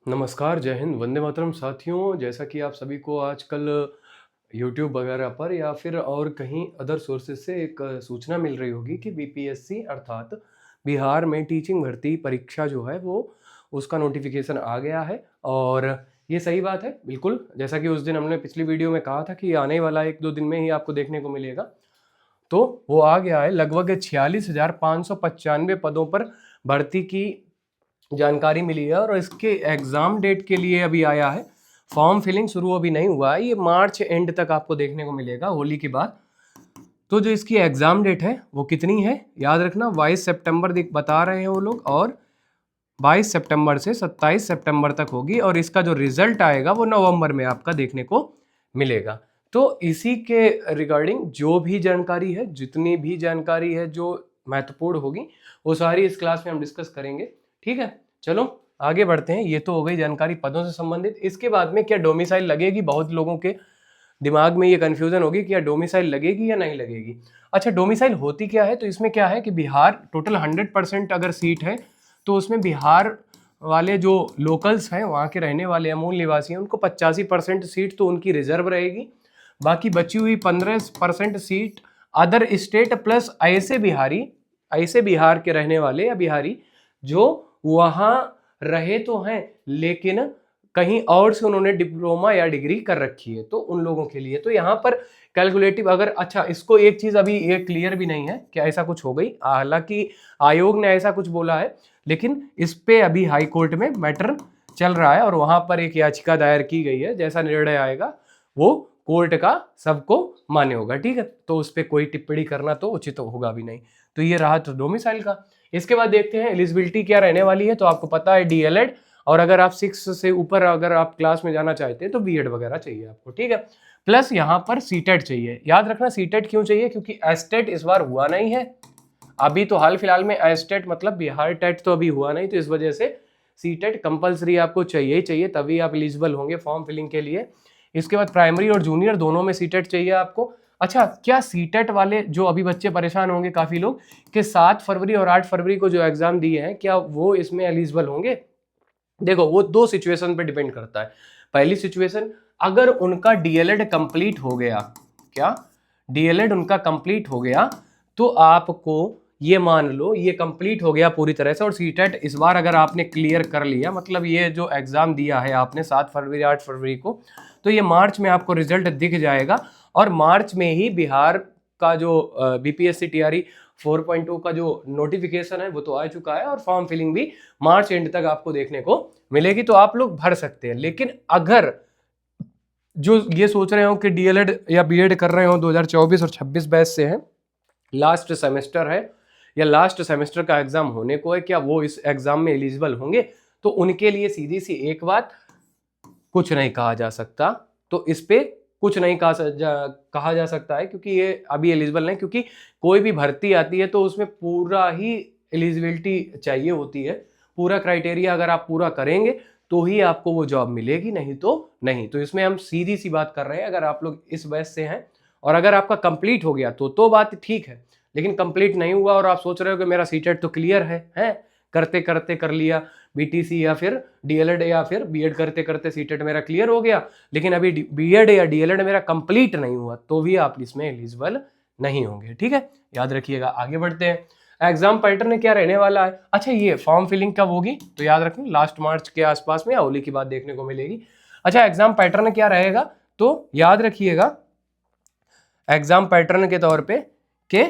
नमस्कार, जय हिंद, वंदे मातरम साथियों। जैसा कि आप सभी को आजकल यूट्यूब वगैरह पर या फिर और कहीं अदर सोर्सेज से एक सूचना मिल रही होगी कि बीपीएससी अर्थात बिहार में टीचिंग भर्ती परीक्षा जो है वो उसका नोटिफिकेशन आ गया है। और ये सही बात है, बिल्कुल। जैसा कि उस दिन हमने पिछली वीडियो में कहा था कि आने वाला 1-2 दिन में ही आपको देखने को मिलेगा, तो वो आ गया है। लगभग 46,595 पदों पर भर्ती की जानकारी मिली है और इसके एग्जाम डेट के लिए अभी आया है। फॉर्म फिलिंग शुरू अभी नहीं हुआ है, ये मार्च एंड तक आपको देखने को मिलेगा, होली के बाद। तो जो इसकी एग्जाम डेट है वो कितनी है, याद रखना, 22 सितंबर बता रहे हैं वो लोग, और 22 सितंबर से 27 सितंबर तक होगी। और इसका जो रिजल्ट आएगा वो नवंबर में आपका देखने को मिलेगा। तो इसी के रिगार्डिंग जो भी जानकारी है, जितनी भी जानकारी है जो महत्वपूर्ण होगी, वो सारी इस क्लास में हम डिस्कस करेंगे। ठीक है, चलो आगे बढ़ते हैं। ये तो हो गई जानकारी पदों से संबंधित। इसके बाद में क्या डोमिसाइल लगेगी, बहुत लोगों के दिमाग में ये कंफ्यूजन होगी कि क्या डोमिसाइल लगेगी या नहीं लगेगी। अच्छा, डोमिसाइल होती क्या है, तो इसमें क्या है कि बिहार टोटल 100% अगर सीट है तो उसमें बिहार वाले जो लोकल्स हैं, वहाँ के रहने वाले हैं, मूल निवासी हैं, उनको 85% सीट तो उनकी रिजर्व रहेगी। बाकी बची हुई 15% सीट अदर स्टेट प्लस ऐसे बिहार के रहने वाले या बिहारी जो वहाँ रहे तो हैं लेकिन कहीं और से उन्होंने डिप्लोमा या डिग्री कर रखी है, तो उन लोगों के लिए। तो यहाँ पर कैलकुलेटिव अगर, अच्छा इसको एक चीज अभी ये क्लियर भी नहीं है कि ऐसा कुछ हो गई, हालांकि आयोग ने ऐसा कुछ बोला है, लेकिन इस पे अभी हाई कोर्ट में मैटर चल रहा है और वहां पर एक याचिका दायर की गई है। जैसा निर्णय आएगा वो कोर्ट का सबको मान्य होगा। ठीक है, तो उस पर कोई टिप्पणी करना तो उचित होगा भी नहीं। तो ये रहा तो डोमिसाइल का। इसके बाद देखते हैं एलिजिबिलिटी क्या रहने वाली है। तो आपको पता है डीएलएड, और अगर आप 6 से ऊपर अगर आप क्लास में जाना चाहते हैं तो बीएड वगैरह चाहिए आपको। ठीक है, प्लस यहाँ पर सीटेट चाहिए। याद रखना सीटेट क्यों चाहिए, क्योंकि एस्टेट इस बार हुआ नहीं है। अभी तो हाल फिलहाल में एस्टेट मतलब बिहार टेट तो अभी हुआ नहीं, तो इस वजह से सीटेट कंपलसरी आपको चाहिए ही चाहिए, तभी आप एलिजिबल होंगे फॉर्म फिलिंग के लिए। इसके बाद प्राइमरी और जूनियर दोनों में सीटेट चाहिए आपको। अच्छा, क्या सीटेट वाले जो अभी बच्चे परेशान होंगे काफी लोग कि 7 फरवरी और 8 फरवरी को जो एग्जाम दिए हैं, क्या वो इसमें एलिजिबल होंगे? देखो, वो 2 सिचुएशन पे डिपेंड करता है। पहली सिचुएशन, अगर उनका डीएलएड कंप्लीट हो गया, क्या डीएलएड उनका कंप्लीट हो गया, तो आपको ये मान लो ये कंप्लीट हो गया पूरी तरह से, और सीटेट इस बार अगर आपने क्लियर कर लिया, मतलब ये जो एग्जाम दिया है आपने 7 फरवरी 8 फरवरी को, तो ये मार्च में आपको रिजल्ट दिख जाएगा। और मार्च में ही बिहार का जो बीपीएससी टीआरई 4.2 का जो नोटिफिकेशन है वो तो आ चुका है, और फॉर्म फिलिंग भी मार्च एंड तक आपको देखने को मिलेगी, तो आप लोग भर सकते हैं। लेकिन अगर जो ये सोच रहे हो कि डीएलएड या बीएड कर रहे हो 2024 और 26 बैच से हैं, लास्ट सेमेस्टर है या लास्ट सेमेस्टर का एग्जाम होने को है, क्या वो इस एग्जाम में एलिजिबल होंगे? तो उनके लिए सीधी सी एक बात, कुछ नहीं कहा जा सकता। तो इस पे कुछ नहीं कहा जा सकता है, क्योंकि ये अभी एलिजिबल नहीं। क्योंकि कोई भी भर्ती आती है तो उसमें पूरा ही एलिजिबिलिटी चाहिए होती है, पूरा क्राइटेरिया अगर आप पूरा करेंगे तो ही आपको वो जॉब मिलेगी, नहीं तो नहीं। तो इसमें हम सीधी सी बात कर रहे हैं, अगर आप लोग इस बैच से हैं और अगर आपका कंप्लीट हो गया तो बात ठीक है। लेकिन कंप्लीट नहीं हुआ और आप सोच रहे हो कि मेरा सीटेट तो क्लियर है, करते करते कर लिया बीटीसी या फिर डीएलएड या फिर बीएड करते करते सीटेट मेरा क्लियर हो गया, लेकिन अभी बीएड या डीएलएड मेरा कंप्लीट नहीं हुआ, तो भी आप इसमें एलिजिबल नहीं होंगे। ठीक है, याद रखिएगा। आगे बढ़ते हैं। एग्जाम पैटर्न क्या रहने वाला है। अच्छा, ये फॉर्म फिलिंग कब होगी, तो याद रखना लास्ट मार्च के आसपास में या होली की बात देखने को मिलेगी। अच्छा, एग्जाम पैटर्न क्या रहेगा, तो याद रखिएगा एग्जाम पैटर्न के तौर पे के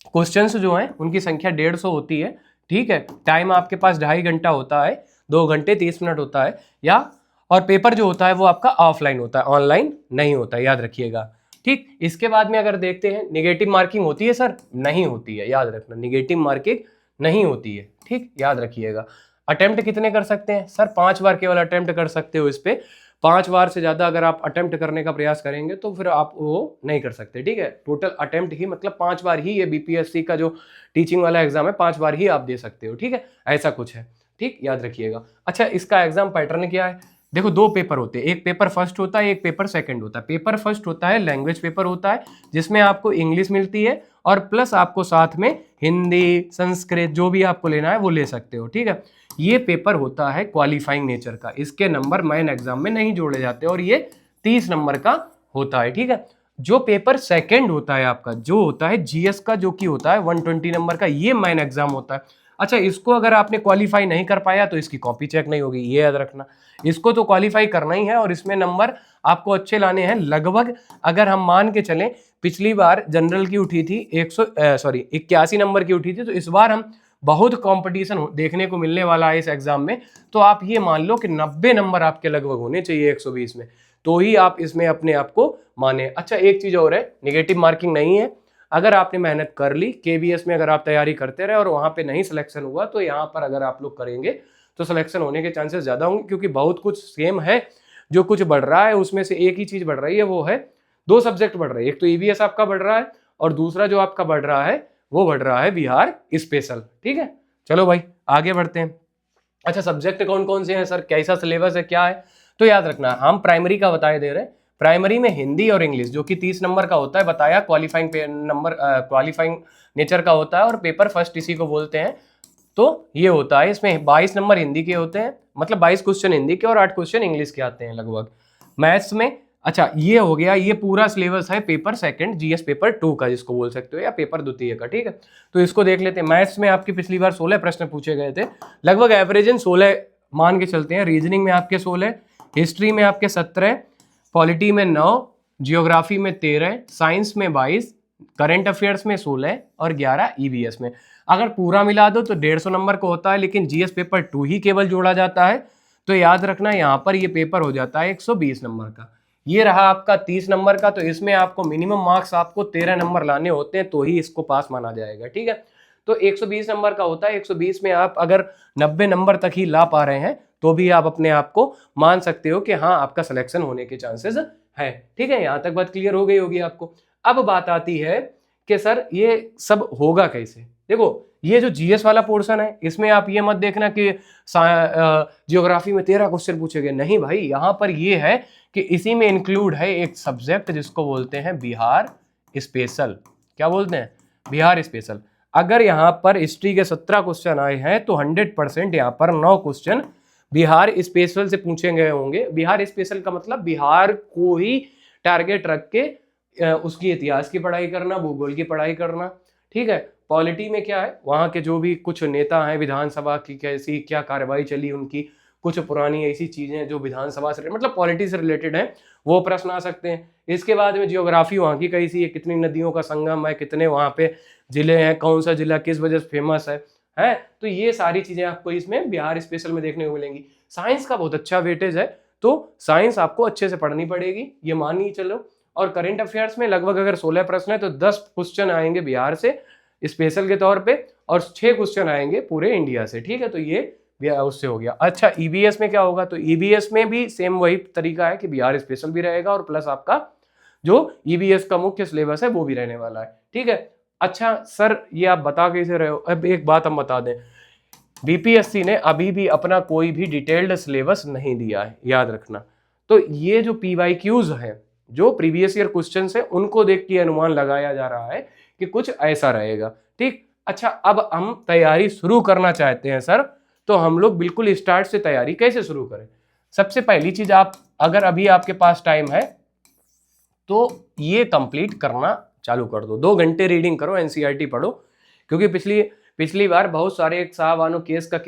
क्वेश्चंस जो हैं उनकी संख्या 150 होती है। ठीक है, टाइम आपके पास 2.5 घंटा होता है, 2 घंटे 30 मिनट होता है, या और पेपर जो होता है वो आपका ऑफलाइन होता है, ऑनलाइन नहीं होता, याद रखिएगा। ठीक, इसके बाद में अगर देखते हैं निगेटिव मार्किंग होती है सर, नहीं होती है, याद रखना निगेटिव मार्किंग नहीं होती है। ठीक, याद रखिएगा। अटेम्प्ट कितने कर सकते हैं सर, 5 बार केवल अटेम्प्ट कर सकते हो इस पे। 5 बार से ज्यादा अगर आप अटेम्प्ट करने का प्रयास करेंगे तो फिर आप वो नहीं कर सकते। ठीक है, टोटल अटेम्प्ट ही मतलब 5 बार ही ये बीपीएससी का जो टीचिंग वाला एग्जाम है 5 बार ही आप दे सकते हो। ठीक है, ऐसा कुछ है। ठीक, याद रखिएगा। अच्छा, इसका एग्जाम पैटर्न क्या है, देखो दो पेपर होते हैं, एक पेपर फर्स्ट होता है, एक पेपर सेकंड होता है। पेपर फर्स्ट होता है लैंग्वेज पेपर होता है, जिसमें आपको इंग्लिश मिलती है और प्लस आपको साथ में हिंदी, संस्कृत जो भी आपको लेना है वो ले सकते हो, ठीक है। ये पेपर होता है क्वालिफाइंग नेचर का, इसके नंबर मेन एग्जाम में नहीं जोड़े जाते और ये 30 नंबर का होता है, ठीक है। जो पेपर सेकंड होता है आपका, जो होता है जीएस का, जो कि होता है 120 नंबर का, ये मेन एग्जाम होता है। अच्छा, इसको अगर आपने क्वालिफाई नहीं कर पाया तो इसकी कॉपी चेक नहीं होगी, ये याद रखना। इसको तो क्वालिफाई करना ही है और इसमें नंबर आपको अच्छे लाने हैं। लगभग अगर हम मान के चलें, पिछली बार जनरल की उठी थी 81 नंबर की उठी थी, तो इस बार हम बहुत कंपटीशन देखने को मिलने वाला है इस एग्जाम में। तो आप ये मान लो कि 90 नंबर आपके लगभग होने चाहिए 120 में, तो ही आप इसमें अपने आप को माने। अच्छा, एक चीज और है, निगेटिव मार्किंग नहीं है। अगर आपने मेहनत कर ली, केबीएस में अगर आप तैयारी करते रहे और वहां पे नहीं सिलेक्शन हुआ, तो यहाँ पर अगर आप लोग करेंगे तो सिलेक्शन होने के चांसेस ज्यादा होंगे, क्योंकि बहुत कुछ सेम है। जो कुछ बढ़ रहा है उसमें से एक ही चीज बढ़ रही है, वो है दो सब्जेक्ट बढ़ रहे हैं। एक तो ईवीएस आपका बढ़ रहा है और दूसरा जो आपका बढ़ रहा है वो बढ़ रहा है बिहार स्पेशल, ठीक है। चलो भाई आगे बढ़ते हैं। अच्छा, सब्जेक्ट कौन कौन से हैं सर, कैसा सिलेबस है, क्या है, तो याद रखना हम प्राइमरी का बताए दे रहे हैं। प्राइमरी में हिंदी और इंग्लिश जो कि 30 नंबर का होता है, बताया क्वालिफाइंग नेचर का होता है और पेपर फर्स्ट इसी को बोलते हैं। तो ये होता है, इसमें 22 नंबर हिंदी के होते हैं, मतलब 22 क्वेश्चन हिंदी के और 8 क्वेश्चन इंग्लिश के आते हैं लगभग मैथ्स में। अच्छा, ये हो गया, ये पूरा सिलेबस है पेपर सेकंड जीएस पेपर 2 का, जिसको बोल सकते हो, या पेपर द्वितीय का, ठीक है। तो इसको देख लेते हैं। मैथ्स में आपकी पिछली बार 16 प्रश्न पूछे गए थे, लगभग एवरेजन 16 मान के चलते हैं। रीजनिंग में आपके 16, हिस्ट्री में आपके 17, पॉलिटी में 9, जियोग्राफी में 13, साइंस में 22, करंट अफेयर्स में 16 और 11 ईवीएस में। अगर पूरा मिला दो तो 150 नंबर का होता है, लेकिन जीएस पेपर 2 ही केवल जोड़ा जाता है। तो याद रखना यहाँ पर ये पेपर हो जाता है 120 नंबर का। ये रहा आपका 30 नंबर का, तो इसमें आपको मिनिमम मार्क्स आपको 13 नंबर लाने होते हैं, तो ही इसको पास माना जाएगा, ठीक है। तो 120 नंबर का होता है। 120 में आप अगर 90 नंबर तक ही ला पा रहे हैं तो भी आप अपने आप को मान सकते हो कि हाँ, आपका सिलेक्शन होने के चांसेस है, ठीक है। यहां तक बात क्लियर हो गई होगी आपको। अब बात आती है कि सर ये सब होगा कैसे। देखो, ये जो जीएस वाला पोर्शन है, इसमें आप ये मत देखना कि जियोग्राफी में 13 क्वेश्चन पूछे गए, नहीं भाई। यहां पर ये है कि इसी में इंक्लूड है एक सब्जेक्ट जिसको बोलते हैं बिहार स्पेशल। क्या बोलते हैं? बिहार स्पेशल। अगर यहाँ पर हिस्ट्री के 17 क्वेश्चन आए हैं तो 100% यहाँ पर 9 क्वेश्चन बिहार स्पेशल से पूछे गए होंगे। बिहार स्पेशल का मतलब बिहार को ही टारगेट रख के उसकी इतिहास की पढ़ाई करना, भूगोल की पढ़ाई करना, ठीक है। पॉलिटी में क्या है, वहाँ के जो भी कुछ नेता हैं, विधानसभा की कैसी क्या कार्रवाई चली उनकी, कुछ पुरानी ऐसी चीजें जो विधानसभा से मतलब पॉलिटी से रिलेटेड है, वो प्रश्न आ सकते हैं। इसके बाद में जियोग्राफी वहाँ की कैसी है, कितनी नदियों का संगम है, कितने वहाँ पे जिले हैं, कौन सा जिला किस वजह से फेमस है। तो ये सारी चीजें आपको इसमें बिहार स्पेशल में देखने को मिलेंगी। साइंस का बहुत अच्छा वेटेज है, तो साइंस आपको अच्छे से पढ़नी पड़ेगी, ये मानिए चलो। और करंट अफेयर्स में लगभग अगर 16 प्रश्न है तो 10 क्वेश्चन आएंगे बिहार से स्पेशल के तौर पे और 6 क्वेश्चन आएंगे पूरे इंडिया से, ठीक है। तो ये उससे हो गया। अच्छा, ईबीएस में क्या होगा, तो ईबीएस में भी सेम वही तरीका है कि बिहार स्पेशल भी रहेगा और प्लस आपका जो ईबीएस का मुख्य सिलेबस है वो भी रहने वाला है, ठीक है। अच्छा सर, ये आप बता कैसे रहे हो, अब एक बात हम बता दें, बीपीएससी ने अभी भी अपना कोई भी डिटेल्ड सिलेबस नहीं दिया है, याद रखना। तो ये जो पीवाईक्यूज है, जो प्रीवियस ईयर क्वेश्चन है, उनको देख के अनुमान लगाया जा रहा है कि कुछ ऐसा रहेगा, ठीक। अच्छा, अब हम तैयारी शुरू करना चाहते हैं सर, तो हम लोग बिल्कुल स्टार्ट से तैयारी कैसे शुरू करें। सबसे पहली चीज, आप अगर अभी आपके पास टाइम है तो ये कंप्लीट करना चालू कर दो। 2 घंटे रीडिंग करो, एनसीईआरटी पढ़ो, क्योंकि पिछली बार बहुत सारे एक साहबानो केस का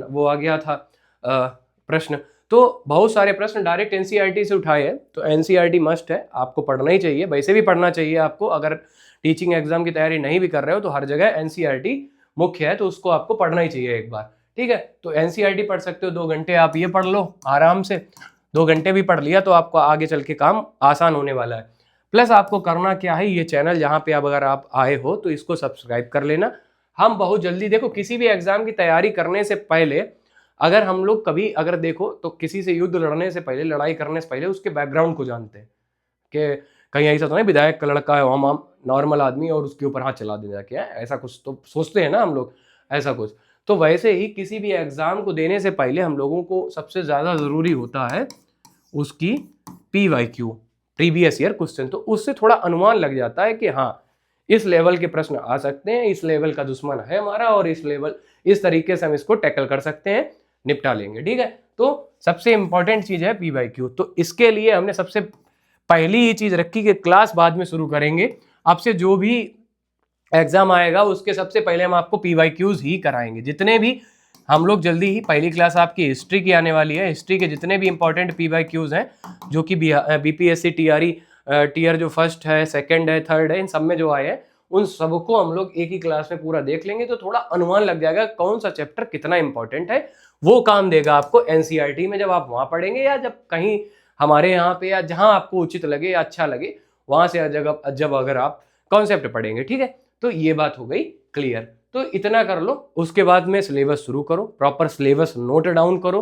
वो आ गया था प्रश्न, तो बहुत सारे प्रश्न डायरेक्ट एनसीईआरटी से उठाए हैं। तो एनसीईआरटी मस्ट है, आपको पढ़ना ही चाहिए, वैसे भी पढ़ना चाहिए आपको। अगर टीचिंग एग्जाम की तैयारी नहीं भी कर रहे हो तो हर जगह एनसीईआरटी मुख्य है, तो उसको आपको पढ़ना ही चाहिए एक बार, ठीक है। तो एनसीईआरटी पढ़ सकते हो, 2 घंटे आप ये पढ़ लो आराम से। 2 घंटे भी पढ़ लिया तो आपको आगे चल के काम आसान होने वाला है। प्लस आपको करना क्या है, ये चैनल जहाँ पे अगर आप आए हो तो इसको सब्सक्राइब कर लेना। हम बहुत जल्दी, देखो किसी भी एग्जाम की तैयारी करने से पहले, अगर हम लोग कभी अगर देखो तो किसी से युद्ध लड़ने से पहले, लड़ाई करने से पहले उसके बैकग्राउंड को जानते हैं कि कहीं ऐसा तो नहीं विधायक का लड़का है, हम नॉर्मल आदमी और उसके ऊपर हाथ चला देना, क्या ऐसा कुछ तो सोचते हैं ना हम लोग, ऐसा कुछ। तो वैसे ही किसी भी एग्जाम को देने से पहले हम लोगों को सबसे ज्यादा जरूरी होता है उसकी PYQ, प्रीवियस ईयर क्वेश्चन। तो उससे थोड़ा अनुमान लग जाता है कि हाँ इस लेवल के प्रश्न आ सकते हैं, इस लेवल का दुश्मन है हमारा और इस तरीके से हम इसको टैकल कर सकते हैं, निपटा लेंगे। ठीक है, तो सबसे इंपॉर्टेंट चीज है PYQ। तो इसके लिए हमने सबसे पहली ही चीज रखी कि क्लास बाद में शुरू करेंगे, आपसे जो भी एग्जाम आएगा उसके सबसे पहले हम आपको PYQs ही कराएंगे। जितने भी हम लोग जल्दी ही पहली क्लास आपकी हिस्ट्री की आने वाली है, हिस्ट्री के जितने भी इंपॉर्टेंट PYQs हैं जो कि BPSC TRE टीयर जो फर्स्ट है, सेकंड है, थर्ड है, इन सब में जो आए हैं उन सबको हम लोग एक ही क्लास में पूरा देख लेंगे। तो थोड़ा अनुमान लग जाएगा कौन सा चैप्टर कितना इंपॉर्टेंट है। वो काम देगा आपको NCERT में जब आप वहां पढ़ेंगे, या जब कहीं हमारे यहाँ पे, या जहां आपको उचित लगे या अच्छा लगे वहां से जब अगर आप कॉन्सेप्ट पढ़ेंगे। ठीक है, तो ये बात हो गई क्लियर। तो इतना कर लो, उसके बाद में सिलेबस शुरू करो, प्रॉपर सिलेबस नोट डाउन करो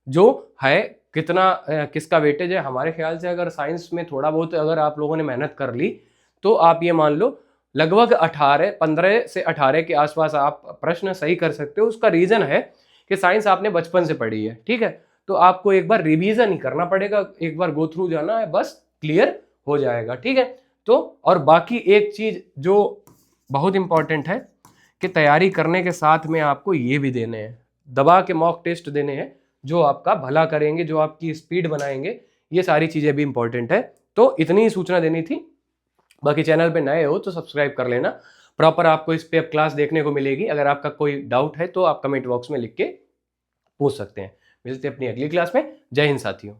जो है कितना किसका वेटेज है। हमारे ख्याल से अगर साइंस में थोड़ा बहुत अगर आप लोगों ने मेहनत कर ली तो आप ये मान लो लगभग 15 से 18 के आसपास आप प्रश्न सही कर सकते हो। उसका रीजन है कि साइंस आपने बचपन से पढ़ी है। ठीक है, तो आपको एक बार रिवीजन ही करना पड़ेगा, एक बार गो थ्रू जाना है, बस क्लियर हो जाएगा। ठीक है, तो और बाकी एक चीज जो बहुत इंपॉर्टेंट है कि तैयारी करने के साथ में आपको ये भी देने हैं, दबा के मॉक टेस्ट देने हैं जो आपका भला करेंगे, जो आपकी स्पीड बनाएंगे। ये सारी चीजें भी इंपॉर्टेंट है। तो इतनी ही सूचना देनी थी। बाकी चैनल पे नए हो तो सब्सक्राइब कर लेना, प्रॉपर आपको इस पे क्लास देखने को मिलेगी। अगर आपका कोई डाउट है तो आप कमेंट बॉक्स में लिख के पूछ सकते हैं। मिलते हैं अपनी अगली क्लास में। जय हिंद साथियों।